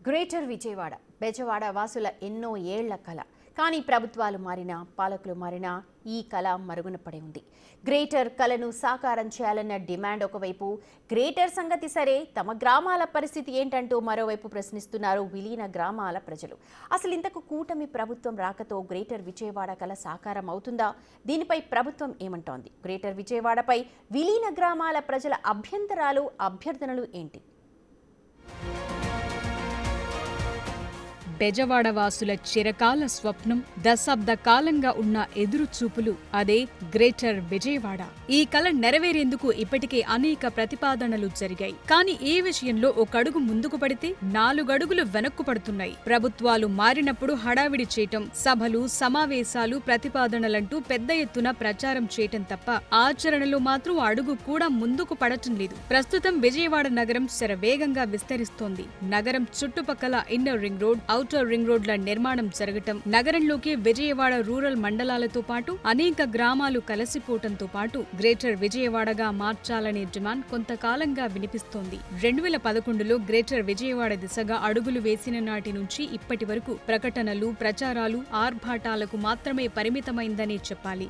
Greater Vijayawada Bezawada వాసుల ఎన్నో ఏళ్ల కళ. కానీ ప్రభుత్వాలు మారినా పాలకులు మారినా ఈ కళ మరుగున పడి ఉంది. గ్రేటర్ కళను సాకారం చేయాలన్న డిమాండ్ ఒకవైపు, గ్రేటర్ సంగతి సరే తమ గ్రామాల పరిస్థితి ఏంటంటూ మరోవైపు ప్రశ్నిస్తున్నారు విలీన గ్రామాల ప్రజలు. అసలు ఇంతకు కూటమి ప్రభుత్వం రాకతో గ్రేటర్ విజయవాడ కళ సాకారం అవుతుందా? దీనిపై ప్రభుత్వం ఏమంటోంది? గ్రేటర్ విజయవాడపై విలీన గ్రామాల ప్రజల అభ్యంతరాలు, అభ్యర్థనలు ఏంటి? బెజవాడ వాసుల చిరకాల స్వప్నం, దశాబ్ద కాలంగా ఉన్న ఎదురుచూపులు అదే గ్రేటర్ విజయవాడ. ఈ కల నెరవేరేందుకు ఇప్పటికే అనేక ప్రతిపాదనలు జరిగాయి. కానీ ఈ విషయంలో ఒక అడుగు ముందుకు పడితే 4 అడుగులు వెనక్కు పడుతున్నాయి. ప్రభుత్వాలు మారినప్పుడు హడావిడి చేయటం, సభలు, సమావేశాలు, ప్రతిపాదనలంటూ పెద్ద ఎత్తున ప్రచారం చేయటం తప్ప ఆచరణలో మాత్రం అడుగు కూడా ముందుకు పడటం లేదు. ప్రస్తుతం విజయవాడ నగరం శరవేగంగా విస్తరిస్తోంది. నగరం చుట్టుపక్కల inner ring road, outer ring రోడ్ల నిర్మాణం జరగటం, నగరంలోకి విజయవాడ రూరల్ మండలాలతో పాటు అనేక గ్రామాలు కలిసిపోవటంతో పాటు గ్రేటర్ విజయవాడగా మార్చాలనే డిమాండ్ కొంతకాలంగా వినిపిస్తోంది. 2011లో గ్రేటర్ విజయవాడ దిశగా అడుగులు వేసిన నాటి నుంచి ఇప్పటి వరకు ప్రకటనలు, ప్రచారాలు, ఆర్భాటాలకు మాత్రమే పరిమితమైందనే చెప్పాలి.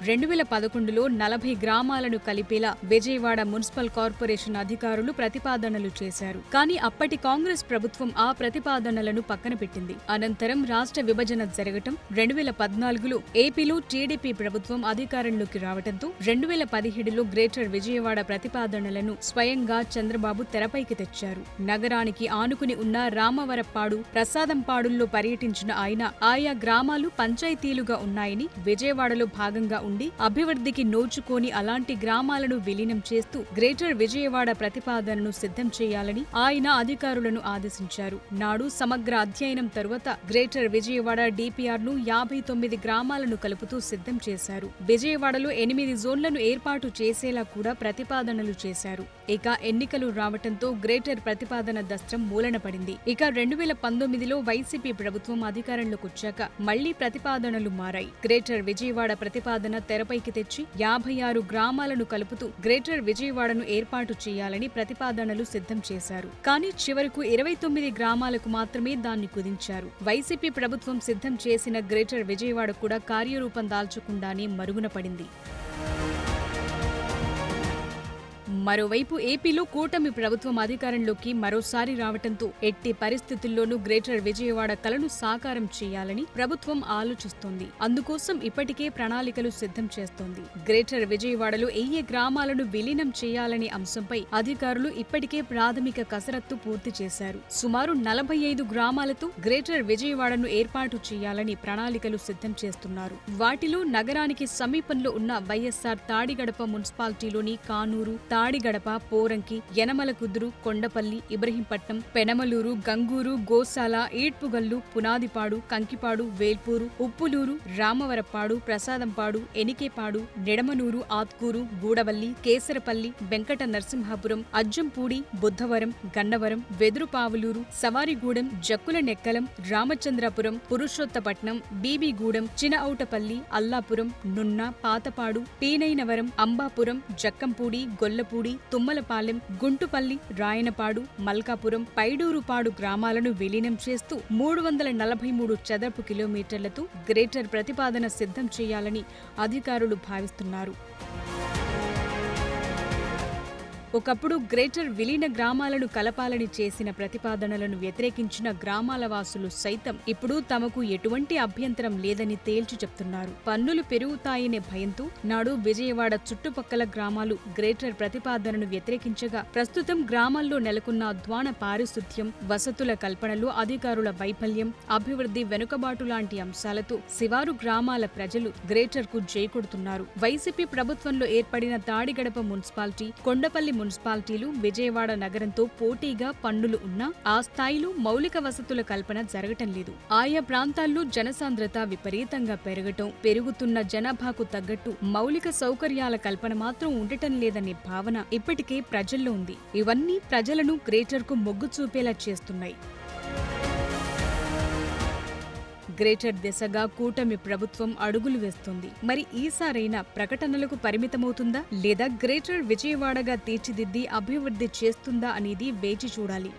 2011లో 40 గ్రామాలను కలిపేలా విజయవాడ మున్సిపల్ కార్పొరేషన్ అధికారులు ప్రతిపాదనలు చేశారు. కానీ అప్పటి కాంగ్రెస్ ప్రభుత్వం ఆ ప్రతిపాదనలను పక్కన పెట్టింది. అనంతరం రాష్ట్ర విభజన జరగటం, 2014లో ఏపీలో టీడీపీ ప్రభుత్వం అధికారంలోకి రావడంతో 2017లో గ్రేటర్ విజయవాడ ప్రతిపాదనలను స్వయంగా చంద్రబాబు తెరపైకి తెచ్చారు. నగరానికి ఆనుకుని ఉన్న రామవరప్పాడు, ప్రసాదంపాడుల్లో పర్యటించిన ఆయన ఆయా గ్రామాలు పంచాయతీలుగా ఉన్నాయని, విజయవాడలో భాగంగా అభివృద్ధికి నోచుకోని అలాంటి గ్రామాలను విలీనం చేస్తూ గ్రేటర్ విజయవాడ ప్రతిపాదనను సిద్ధం చేయాలని ఆయన అధికారులను ఆదేశించారు. నాడు సమగ్ర అధ్యయనం తరువాత గ్రేటర్ విజయవాడ డిపిఆర్ ను 59 గ్రామాలను కలుపుతూ సిద్ధం చేశారు. విజయవాడలో 8 జోన్లను ఏర్పాటు చేసేలా కూడా ప్రతిపాదనలు చేశారు. ఇక ఎన్నికలు రావటంతో గ్రేటర్ ప్రతిపాదన దస్త్రం మూలన పడింది. ఇక 2019లో వైసీపీ ప్రభుత్వం అధికారంలోకి వచ్చాక మళ్లీ ప్రతిపాదనలు మారాయి. గ్రేటర్ విజయవాడ ప్రతిపాదన తెరపైకి తెచ్చి 56 గ్రామాలను కలుపుతూ గ్రేటర్ విజయవాడను ఏర్పాటు చేయాలని ప్రతిపాదనలు సిద్ధం చేశారు. కానీ చివరకు 29 గ్రామాలకు మాత్రమే దాన్ని కుదించారు. వైసీపీ ప్రభుత్వం సిద్ధం చేసిన గ్రేటర్ విజయవాడ కూడా కార్యరూపం దాల్చకుండానే మరుగున పడింది. మరోవైపు ఏపీలో కూటమి ప్రభుత్వం అధికారంలోకి మరోసారి రావటంతో ఎట్టి పరిస్థితుల్లోనూ గ్రేటర్ విజయవాడ కలను సాకారం చేయాలని ప్రభుత్వం ఆలోచిస్తోంది. అందుకోసం ఇప్పటికే ప్రణాళికలు సిద్ధం చేస్తోంది. గ్రేటర్ విజయవాడలో ఏ గ్రామాలను విలీనం చేయాలనే అంశంపై అధికారులు ఇప్పటికే ప్రాథమిక కసరత్తు పూర్తి చేశారు. సుమారు 45 గ్రామాలతో గ్రేటర్ విజయవాడను ఏర్పాటు చేయాలని ప్రణాళికలు సిద్ధం చేస్తున్నారు. వాటిలో నగరానికి సమీపంలో ఉన్న వైఎస్ఆర్ తాడిగడప మున్సిపాలిటీలోని కానూరు, తాడిగడప, పోరంకి, యనమలకుదురు, కొండపల్లి, ఇబ్రహీంపట్నం, పెనమలూరు, గంగూరు, గోశాల, ఈడ్పుగల్లు, పునాదిపాడు, కంకిపాడు, వేల్పూరు, ఉప్పులూరు, రామవరప్పాడు, ప్రసాదంపాడు, ఎనికేపాడు, నిడమనూరు, ఆత్కూరు, గూడవల్లి, కేసరపల్లి, వెంకట నరసింహాపురం, అజ్జంపూడి, బుద్ధవరం, గన్నవరం, వెదురుపావులూరు, సవారిగూడెం, జక్కుల నెక్కలం, రామచంద్రపురం, పురుషోత్తపట్నం, బీబీగూడెం, చినఔటపల్లి, అల్లాపురం, నున్న, పాతపాడు, పీనైనవరం, అంబాపురం, జక్కంపూడి, గొల్లపూడి, తుమ్మలపాలెం, గుంటుపల్లి, రాయనపాడు, మల్కాపురం, పైడూరుపాడు గ్రామాలను విలీనం చేస్తూ 343 చదరపు కిలోమీటర్లతో గ్రేటర్ ప్రతిపాదన సిద్ధం చేయాలని అధికారులు భావిస్తున్నారు. ఒకప్పుడు గ్రేటర్ విలీన గ్రామాలను కలపాలని చేసిన ప్రతిపాదనలను వ్యతిరేకించిన గ్రామాల వాసులు సైతం ఇప్పుడు తమకు ఎటువంటి అభ్యంతరం లేదని తేల్చి చెప్తున్నారు. పన్నులు పెరుగుతాయనే భయంతో నాడు విజయవాడ చుట్టుపక్కల గ్రామాలు గ్రేటర్ ప్రతిపాదనను వ్యతిరేకించగా, ప్రస్తుతం గ్రామాల్లో నెలకొన్న అధ్వాన పారిశుధ్యం, వసతుల కల్పనలో అధికారుల వైఫల్యం, అభివృద్ధి వెనుకబాటు లాంటి అంశాలతో శివారు గ్రామాల ప్రజలు గ్రేటర్ కు జై కొడుతున్నారు. వైసీపీ ప్రభుత్వంలో ఏర్పడిన తాడిగడప మున్సిపాలిటీ, కొండపల్లి మున్సిపాలిటీలు విజయవాడ నగరంతో పోటీగా పన్నులు ఉన్నా ఆ స్థాయిలో మౌలిక వసతుల కల్పన జరగటం లేదు. ఆయా ప్రాంతాల్లో జనసాంద్రత విపరీతంగా పెరుగుతున్న జనాభాకు తగ్గట్టు మౌలిక సౌకర్యాల కల్పన మాత్రం ఉండటం లేదనే భావన ఇప్పటికే ప్రజల్లో ఉంది. ఇవన్నీ ప్రజలను గ్రేటర్కు మొగ్గు చూపేలా చేస్తున్నాయి. గ్రేటర్ దిశగా కూటమి ప్రభుత్వం అడుగులు వేస్తుంది. మరి ఈసారైనా ప్రకటనలకు పరిమితమవుతుందా లేదా గ్రేటర్ విజయవాడగా తీర్చిదిద్ది అభివృద్ధి చేస్తుందా అనేది వేచి చూడాలి.